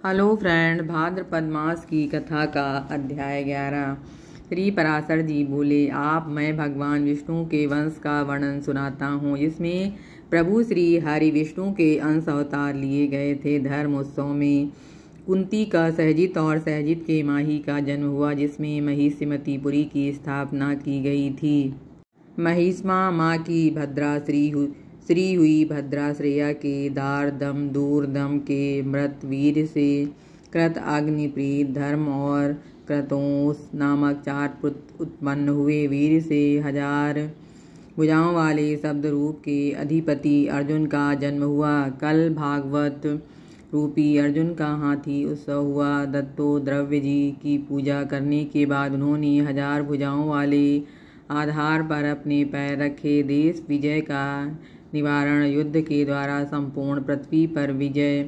Hello friend, भाद्रपद मास की कथा का अध्याय 11। श्री पराशर जी बोले, आप मैं भगवान विष्णु के वंश का वर्णन सुनाता हूँ, जिसमें प्रभु श्री हरि विष्णु के अंश अवतार लिए गए थे। धर्म उत्सव में कुंती का सहजित और सहजित के माही का जन्म हुआ, जिसमें महिष्मतीपुरी की स्थापना की गई थी। महिष्मा माँ की भद्रा श्री हुई। भद्रा श्रेया के दार दम दूर दम के मृत वीर से कृत अग्निप्रीत धर्म और क्रतोस नामक 4 पुत्र उत्पन्न हुए। वीर से 1000 भुजाओं वाले शब्द रूप के अधिपति अर्जुन का जन्म हुआ। कल भागवत रूपी अर्जुन का हाथी उत्सव हुआ। दत्तो द्रव्य जी की पूजा करने के बाद उन्होंने 1000 भुजाओं वाले आधार पर अपने पैर रखे। देश विजय का निवारण, युद्ध के द्वारा संपूर्ण पृथ्वी पर विजय,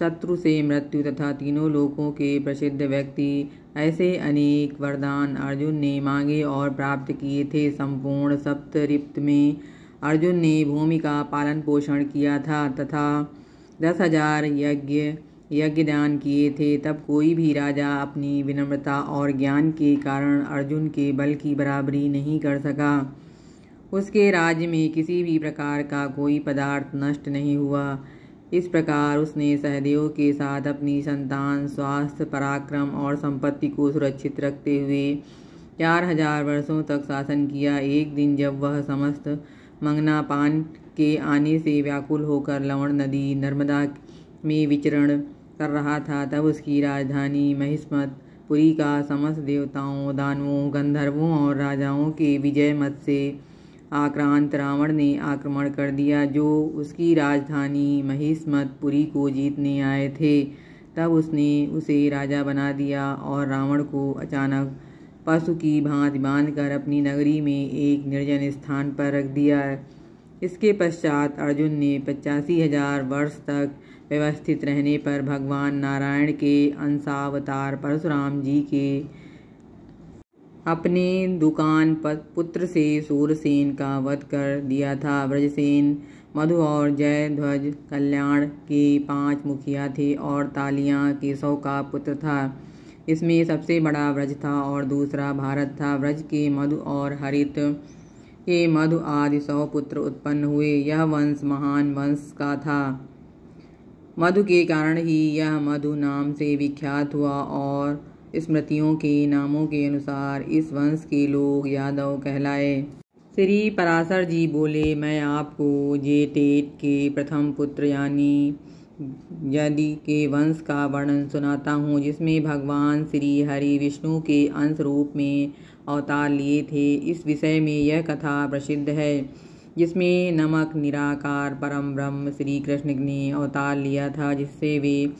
शत्रु से मृत्यु तथा तीनों लोकों के प्रसिद्ध व्यक्ति, ऐसे अनेक वरदान अर्जुन ने मांगे और प्राप्त किए थे। संपूर्ण सप्तऋतु में अर्जुन ने भूमि का पालन पोषण किया था तथा 10,000 यज्ञदान किए थे। तब कोई भी राजा अपनी विनम्रता और ज्ञान के कारण अर्जुन के बल की बराबरी नहीं कर सका। उसके राज्य में किसी भी प्रकार का कोई पदार्थ नष्ट नहीं हुआ। इस प्रकार उसने सहदेव के साथ अपनी संतान, स्वास्थ्य, पराक्रम और संपत्ति को सुरक्षित रखते हुए 4000 वर्षों तक शासन किया। एक दिन जब वह समस्त मंगना पान के आने से व्याकुल होकर लवण नदी नर्मदा में विचरण कर रहा था, तब उसकी राजधानी महिष्मतपुरी का समस्त देवताओं, दानवों, गंधर्वों और राजाओं के विजय मत से आक्रांत रावण ने आक्रमण कर दिया, जो उसकी राजधानी महिष्मतपुरी को जीतने आए थे। तब उसने उसे राजा बना दिया और रावण को अचानक पशु की भांति बांधकर अपनी नगरी में एक निर्जन स्थान पर रख दिया। इसके पश्चात अर्जुन ने 85,000 वर्ष तक व्यवस्थित रहने पर भगवान नारायण के अंशावतार परशुराम जी के अपने दुकान पुत्र से सूरसेन का वध कर दिया था। ब्रजसेन मधु और जयध्वज कल्याण के 5 मुखिया थे और तालियां केशव का पुत्र था। इसमें सबसे बड़ा ब्रज था और दूसरा भारत था। ब्रज के मधु और हरित के मधु आदि 100 पुत्र उत्पन्न हुए। यह वंश महान वंश का था। मधु के कारण ही यह मधु नाम से विख्यात हुआ और स्मृतियों के नामों के अनुसार इस वंश के लोग यादव कहलाए। श्री पराशर जी बोले, मैं आपको जेटेट के प्रथम पुत्र यानी यदि के वंश का वर्णन सुनाता हूँ, जिसमें भगवान श्री हरि विष्णु के अंश रूप में अवतार लिए थे। इस विषय में यह कथा प्रसिद्ध है, जिसमें नमक निराकार परम ब्रह्म श्री कृष्ण ने अवतार लिया था, जिससे वे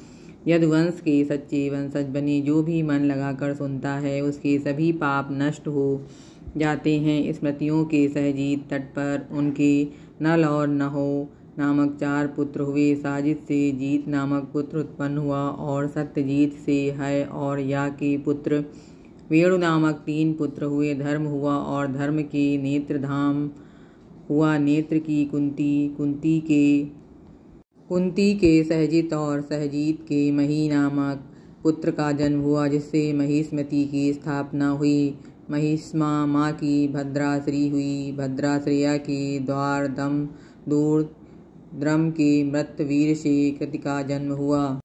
यदुवंश के सच्चे वंशज बने। जो भी मन लगाकर सुनता है, उसके सभी पाप नष्ट हो जाते हैं। स्मृतियों के सहजीत तट पर उनके नल और नहो नामक 4 पुत्र हुए। साजिद से जीत नामक पुत्र उत्पन्न हुआ और सत्यजीत से है और या के पुत्र वेणु नामक 3 पुत्र हुए। धर्म हुआ और धर्म के नेत्रधाम हुआ। नेत्र की कुंती के सहजित और सहजीत के मही नामक पुत्र का जन्म हुआ, जिससे महिष्मती की स्थापना हुई। महिष्मा माँ की भद्रा श्री हुई। भद्रा श्रेया के द्वार दम दूर द्रम के मृत वीर से कृति का जन्म हुआ।